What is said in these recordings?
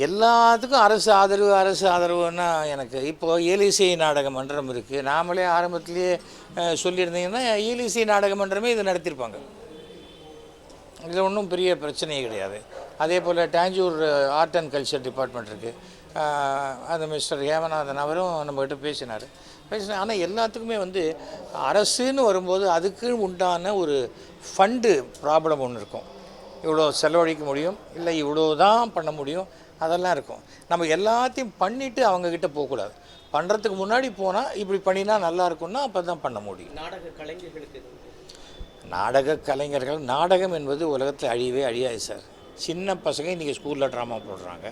எல்லாத்துக்கும் அரசு ஆதரவுன்னா எனக்கு இப்போது ஏலிசை நாடக மன்றம் இருக்குது. நாமளே ஆரம்பத்திலேயே சொல்லியிருந்தீங்கன்னா ஏலிசை நாடக மன்றமே இது நடத்தியிருப்பாங்க. இதில் ஒன்றும் பெரிய பிரச்சனையே கிடையாது. அதே போல் Tanjore art and culture department இருக்குது. அந்த மிஸ்டர் ஏமநாதன் அவரும் நம்மக்கிட்ட பேசினார். ஆனால் எல்லாத்துக்குமே அரசுன்னு வரும்போது அதுக்கு உண்டான ஒரு ஃபண்டு ப்ராப்ளம் ஒன்று இருக்கும். இவ்வளோ செலவழிக்க முடியும், இல்லை இவ்வளோ தான் பண்ண முடியும், அதெல்லாம் இருக்கும். நம்ம எல்லாத்தையும் பண்ணிவிட்டு அவங்கக்கிட்ட போகக்கூடாது. பண்ணுறதுக்கு முன்னாடி போனால் இப்படி பண்ணினா நல்லா இருக்கும்னா அப்போ தான் பண்ண முடியும். நாடக கலைஞர்கள் நாடகம் என்பது உலகத்தில் அழியவே அழியாது சார். சின்ன பசங்க இன்றைக்கி ஸ்கூலில் ட்ராமா போடுறாங்க,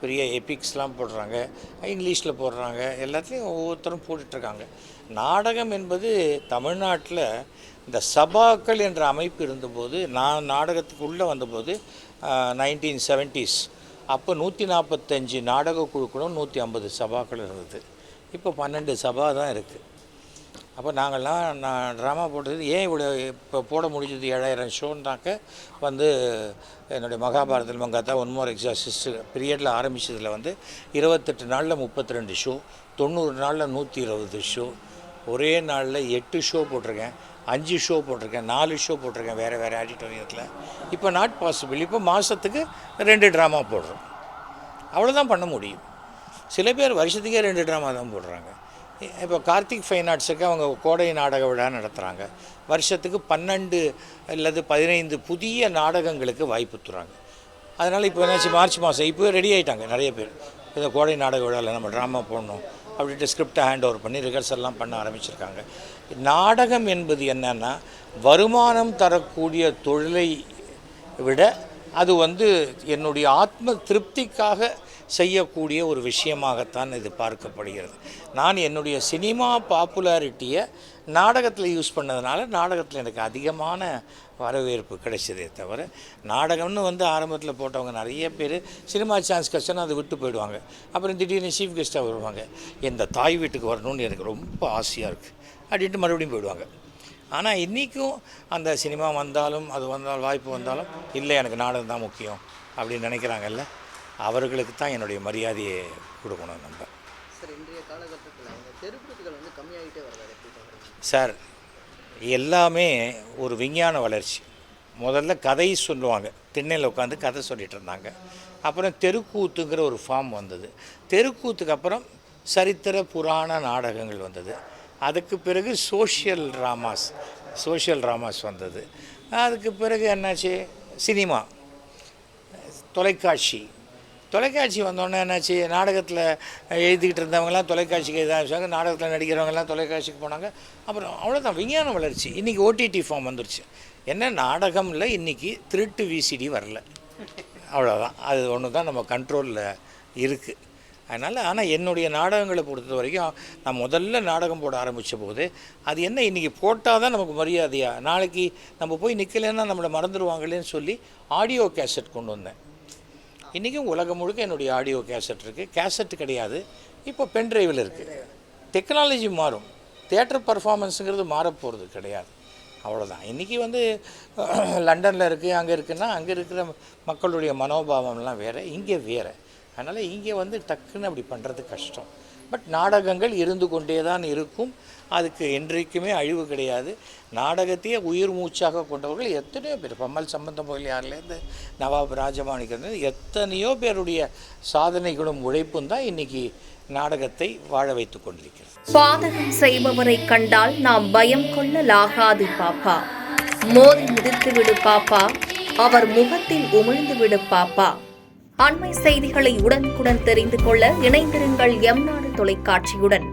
பெரிய எபிக்ஸ்லாம் போடுறாங்க, இங்கிலீஷில் போடுறாங்க, எல்லாத்துலேயும் ஒவ்வொருத்தரும் போட்டுட்ருக்காங்க. நாடகம் என்பது தமிழ்நாட்டில் இந்த சபாக்கள் என்ற அமைப்பு இருந்தபோது, நான் நாடகத்துக்குள்ளே வந்தபோது 1970s அப்போ 145 நாடக குழுக்களும் 150 சபாக்கள் இருந்தது. இப்போ 12 சபா தான் இருக்குது. அப்போ நான் ட்ராமா போட்டது ஏன் இவ்வளோ இப்போ போட முடிஞ்சது 7000 ஷோன்னாக்க என்னுடைய மகாபாரதத்தில் மங்காத்தா ஒன்மோர் எக்ஸாசிஸ்ட் பீரியடில் ஆரம்பித்ததில் 28 நாளில் 32 ஷோ, 90 நாளில் 120 ஷோ, ஒரே நாளில் 8 ஷோ போட்டிருக்கேன், 5 ஷோ போட்டிருக்கேன், 4 ஷோ போட்டிருக்கேன் வேறு ஆடிட்டோரியத்தில். இப்போ நாட் பாசிபிள். இப்போ மாதத்துக்கு 2 ட்ராமா போடுறோம், அவ்வளோதான் பண்ண முடியும். சில பேர் வருஷத்துக்கே 2 ட்ராமா தான் போடுறாங்க. இப்போ கார்த்திக் ஃபைன் ஆர்ட்ஸுக்கு அவங்க கோடை நாடக விழா நடத்துகிறாங்க. வருஷத்துக்கு 12 அல்லது 15 புதிய நாடகங்களுக்கு வாய்ப்பு தராங்க. அதனால் இப்போ என்னாச்சு, மார்ச் மாதம் இப்போ ரெடி ஆகிட்டாங்க நிறைய பேர். இந்த கோடை நாடக விழாவில் நம்ம ட்ராமா போடணும் அப்படின்ட்டு ஸ்கிரிப்டை ஹேண்ட் ஓவர் பண்ணி ரிஹர்சல்லாம் பண்ண ஆரம்பிச்சிருக்காங்க. நாடகம் என்பது என்னென்னா வருமானம் தரக்கூடிய தொழிலை விட அது என்னுடைய ஆத்ம திருப்திக்காக செய்யக்கூடிய ஒரு விஷயமாகத்தான் இது பார்க்கப்படுகிறது. நான் என்னுடைய சினிமா பாப்புலாரிட்டியை நாடகத்தில் யூஸ் பண்ணதுனால நாடகத்தில் எனக்கு அதிகமான வரவேற்பு கிடைச்சதே தவிர, நாடகம்னு ஆரம்பத்தில் போட்டவங்க நிறைய பேர் சினிமா சான்ஸ் கிடச்சோன்னா அதை விட்டு போயிடுவாங்க. அப்புறம் திடீர்னு சீஃப் கெஸ்ட்டாக வருவாங்க, எந்த தாய் வீட்டுக்கு வரணும்னு எனக்கு ரொம்ப ஆசையாக இருக்குது அப்படின்ட்டு மறுபடியும் போயிடுவாங்க. ஆனால் இன்றைக்கும் அந்த சினிமா வந்தாலும் வாய்ப்பு வந்தாலும் இல்லை எனக்கு நாடகம் தான் முக்கியம் அப்படின்னு நினைக்கிறாங்கல்ல, அவர்களுக்கு தான் என்னுடைய மரியாதையை கொடுக்கணும் நம்ம. சார், இன்றைய காலகட்டத்தில் தெருக்கூத்துகள் கம்மியாகிட்டே வருது சார். எல்லாமே ஒரு விஞ்ஞான வளர்ச்சி. முதல்ல கதை சொல்லுவாங்க, திண்ணையில் உட்காந்து கதை சொல்லிகிட்டு இருந்தாங்க. அப்புறம் தெருக்கூத்துங்கிற ஒரு ஃபார்ம் வந்தது. தெருக்கூத்துக்கு அப்புறம் சரித்திர புராண நாடகங்கள் வந்தது. அதுக்கு பிறகு சோஷியல் ட்ராமாஸ் வந்தது. அதுக்கு பிறகு என்னாச்சு, சினிமா, தொலைக்காட்சி வந்தோடனே என்னாச்சு, நாடகத்தில் எழுதிக்கிட்டு இருந்தவங்கலாம் தொலைக்காட்சிக்கு எதாவது நாடகத்தில் நடிக்கிறவங்கலாம் தொலைக்காட்சிக்கு போனாங்க. அப்புறம் அவ்வளோதான், விஞ்ஞான வளர்ச்சி. இன்றைக்கி ஓடிடி ஃபார்ம் வந்துருச்சு. என்ன நாடகமில் இன்றைக்கி திருட்டு விசிடி வரல, அவ்வளோதான். அது ஒன்று தான் நம்ம கண்ட்ரோலில் இருக்குது. ஆனால் என்னுடைய நாடகங்களை பொறுத்த வரைக்கும் நான் முதல்ல நாடகம் போட ஆரம்பித்த போது அது என்ன, இன்றைக்கி போட்டால் தான் நமக்கு மரியாதையா, நாளைக்கு நம்ம போய் நிற்கலைன்னா நம்மளை மறந்துடுவாங்களேன்னு சொல்லி ஆடியோ கேசட் கொண்டு வந்தேன். இன்றைக்கும் உலகம் முழுக்க என்னுடைய ஆடியோ கேசட் இருக்குது. கேசட் கிடையாது, இப்போ பென்ட்ரைவில் இருக்குது. டெக்னாலஜி மாறும், தியேட்டர் பர்ஃபார்மன்ஸுங்கிறது மாறப்போகிறது கிடையாது, அவ்வளோதான். இன்றைக்கி லண்டனில் இருக்குது, அங்கே இருக்குன்னா அங்கே இருக்கிற மக்களுடைய மனோபாவம்லாம் வேறு, இங்கே வேறு. அதனால் இங்கே டக்குன்னு அப்படி பண்ணுறது கஷ்டம். பட் நாடகங்கள் இருந்து கொண்டே தான் இருக்கும். அதுக்கு என்றைக்குமே அழிவு கிடையாது. நாடகத்தையே உயிர் மூச்சாக கொண்டவர்கள் எத்தனையோ பேர், பம்மல் சம்பந்தம் முதலியார்லேருந்து நவாப் ராஜமாணிக்கிறது எத்தனையோ பேருடைய சாதனைகளும் உழைப்பும் தான் இன்றைக்கி நாடகத்தை வாழ வைத்து கொண்டிருக்கிறது. பாதகம் செய்பவரை கண்டால் நாம் பயம் கொள்ளலாகாது பாப்பா, மோதி மிதித்து விடு பாப்பா, அவர் முகத்தில் உமிழ்ந்து விடு பாப்பா. அண்மை செய்திகளை உடனுக்குடன் தெரிந்து கொள்ள இணைந்திருங்கள் எம் நாடு தொலைக்காட்சியுடன்.